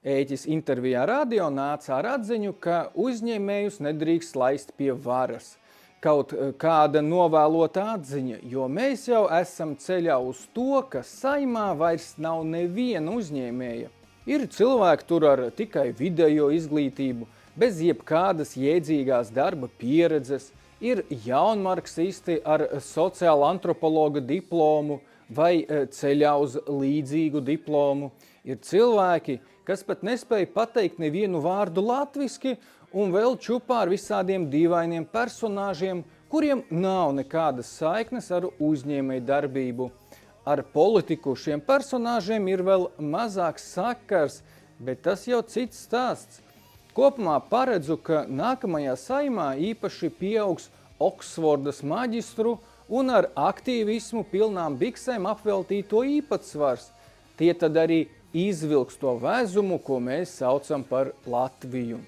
Ēķis intervijā radio nāca ar atziņu, ka uzņēmējus nedrīkst laist pie varas. Kaut kāda novēlota atziņa, jo mēs jau esam ceļā uz to, ka Saeimā vairs nav neviena uzņēmēja. Ir cilvēki tur ar tikai vidējo izglītību, bez jebkādas jēdzīgās darba pieredzes, ir jaunmarksisti ar sociāla antropologa diplomu vai ceļā uz līdzīgu diplomu. Ir cilvēki, kas pat nespēja pateikt nevienu vārdu latviski un vēl čupā ar visādiem dīvainiem personāžiem, kuriem nav nekādas saiknes ar uzņēmēju darbību. Ar politiku šiem personāžiem ir vēl mazāks sakars, bet tas jau cits stāsts. Kopumā paredzu, ka nākamajā Saeimā īpaši pieaugs Oksfordas maģistru un ar aktīvismu pilnām biksēm apveltīto īpatsvars. Tie tad arī izvilks to vezumu, ko mēs saucam par Latviju.